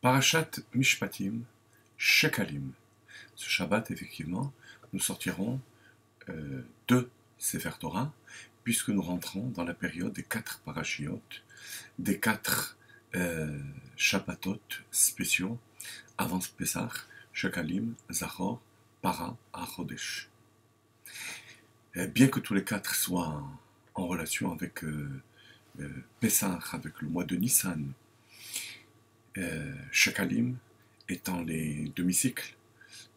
Parashat Mishpatim, Shekalim. Ce Shabbat, effectivement, nous sortirons de Sefer Torah, puisque nous rentrons dans la période des 4 parashiot, des 4 Shabbatot spéciaux, avant Pesach, Shekalim, Zachor, Para, Achodesh. Bien que tous les 4 soient en relation avec Pesach, avec le mois de Nissan, Shekalim étant les demi-cycles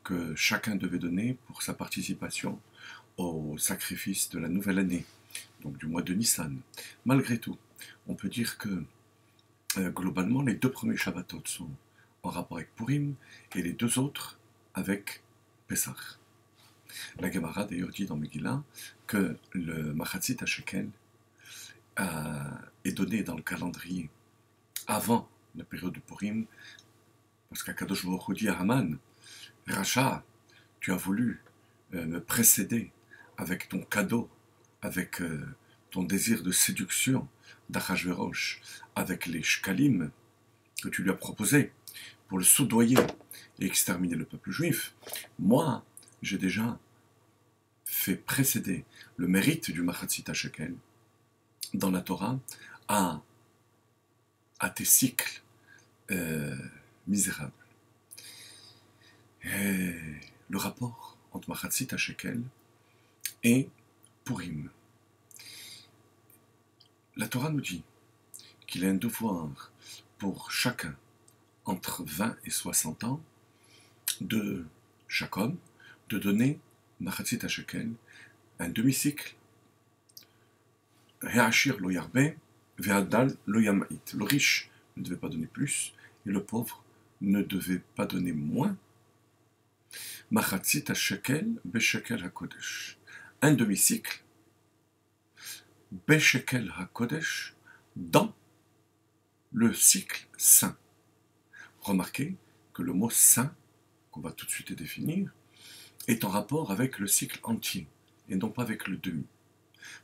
que chacun devait donner pour sa participation au sacrifice de la nouvelle année, donc du mois de Nissan. Malgré tout, on peut dire que globalement, les 2 premiers Shabbatot sont en rapport avec Purim et les 2 autres avec Pesach. La Gemara d'ailleurs dit dans Megillah que le Machatzit HaShekel est donné dans le calendrier avant la période de Purim, parce qu'Akadosh Baruch Hu dit à Haman, Racha, tu as voulu me précéder avec ton cadeau, avec ton désir de séduction d'Achashverosh, avec les shkalim que tu lui as proposés pour le soudoyer et exterminer le peuple juif. Moi, j'ai déjà fait précéder le mérite du Machatzit HaShekel dans la Torah à tes cycles misérables. Et le rapport entre Machatzit HaShekel et Purim. La Torah nous dit qu'il y a un devoir pour chacun entre 20 et 60 ans de chaque homme de donner Machatzit HaShekel, un demi-cycle, Re'ashir lo yarbe, ve'adal lo yamait. Le riche ne devait pas donner plus et le pauvre ne devait pas donner moins. Machatzit HaShekel beShekel HaKodesh. Un demi-cycle, beShekel HaKodesh, dans le cycle saint. Remarquez que le mot saint, qu'on va tout de suite définir, est en rapport avec le cycle entier, et non pas avec le demi.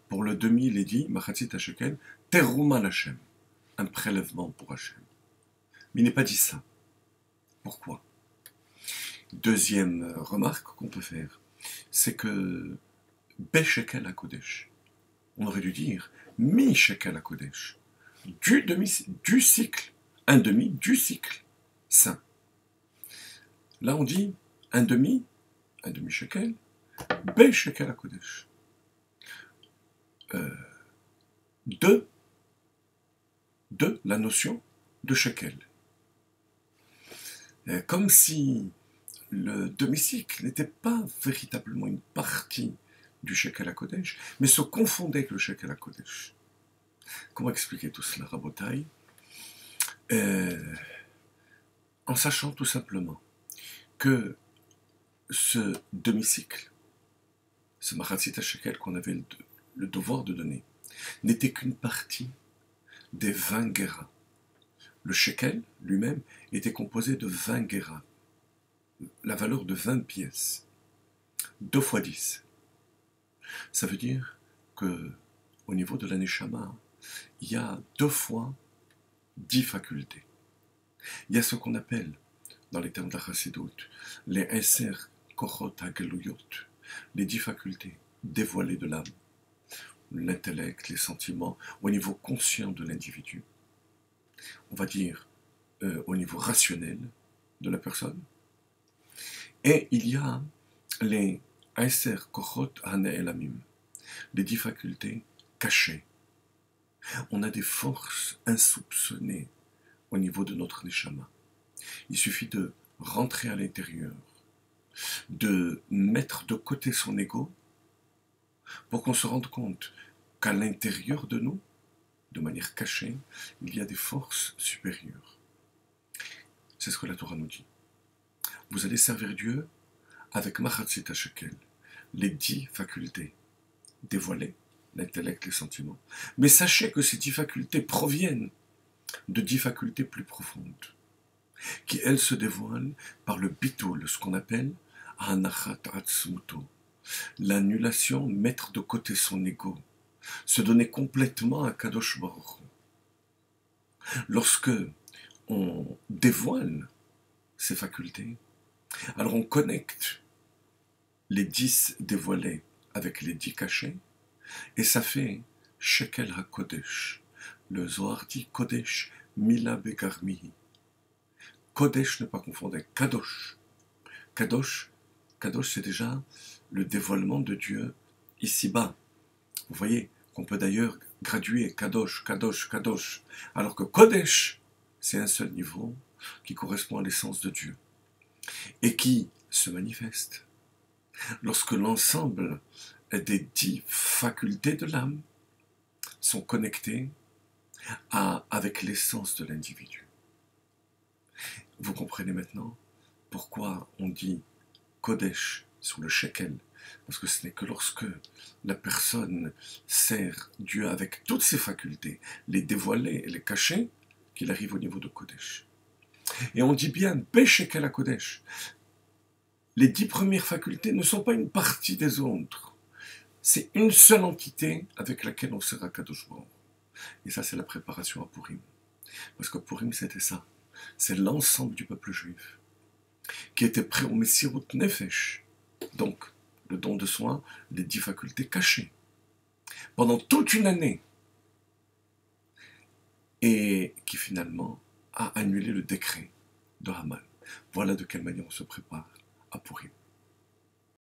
Pour le demi, il est dit, Machatzit HaShekel, Terouma l'Hashem, un prélèvement pour Hachem. Mais il n'est pas dit ça. Pourquoi ? Deuxième remarque qu'on peut faire, c'est que beShekel HaKodesh, on aurait dû dire Mi-Shekel HaKodesh, du cycle, un demi du cycle saint. Là on dit un demi-shekel, beShekel HaKodesh. De la notion de shekel. Comme si le demi-cycle n'était pas véritablement une partie du Shekel HaKodesh, mais se confondait avec le Shekel HaKodesh. Comment expliquer tout cela, Rabotai ? En sachant tout simplement que ce demi-cycle, ce Machatzit HaShekel qu'on avait le devoir de donner, n'était qu'une partie des 20 guéras. Le shekel lui-même était composé de 20 guéras, la valeur de 20 pièces, 2 fois 10. Ça veut dire que au niveau de la Neshama, il y a 2 fois 10 facultés. Il y a ce qu'on appelle, dans les termes de la Chassidut, les Eser Kochot HaGeluyot, les 10 facultés dévoilées de l'âme, l'intellect, les sentiments, au niveau conscient de l'individu. On va dire au niveau rationnel de la personne. Et il y a les Eser Kochot HaNe'elamim, les 10 facultés cachées. On a des forces insoupçonnées au niveau de notre Neshama. Il suffit de rentrer à l'intérieur, de mettre de côté son ego, pour qu'on se rende compte qu'à l'intérieur de nous, de manière cachée, il y a des forces supérieures. C'est ce que la Torah nous dit. Vous allez servir Dieu avec Machatzit HaShekel, les 10 facultés dévoilées, l'intellect, les sentiments. Mais sachez que ces 10 facultés proviennent de 10 facultés plus profondes, qui elles se dévoilent par le bitul, ce qu'on appelle Hanachat Atzmuto, l'annulation, mettre de côté son ego, se donner complètement à Kadosh Baruch Hu. Lorsque on dévoile ses facultés, alors on connecte les 10 dévoilés avec les 10 cachés, et ça fait Shekel HaKodesh. Le Zohar dit Kodesh Mila Begarmihi. Kodesh, ne pas confondre avec Kadosh. Kadosh, Kadosh c'est déjà le dévoilement de Dieu ici-bas. Vous voyez qu'on peut d'ailleurs graduer Kadosh, Kadosh, Kadosh, alors que Kodesh, c'est un seul niveau qui correspond à l'essence de Dieu et qui se manifeste lorsque l'ensemble des 10 facultés de l'âme sont connectées avec l'essence de l'individu. Vous comprenez maintenant pourquoi on dit Kodesh sur le shekel, parce que ce n'est que lorsque la personne sert Dieu avec toutes ses facultés, les dévoiler et les cacher, qu'il arrive au niveau de Kodesh. Et on dit bien Beshekel à Kodesh. Les 10 premières facultés ne sont pas une partie des autres. C'est une seule entité avec laquelle on sera Kadosh Baruch. Et ça, c'est la préparation à Purim. Parce que Purim, c'était ça. C'est l'ensemble du peuple juif qui était prêt au Messirut Nefesh. Donc, le don de soi, les 10 facultés cachées. Pendant toute une année. Et qui finalement a annulé le décret de Haman. Voilà de quelle manière on se prépare à Purim.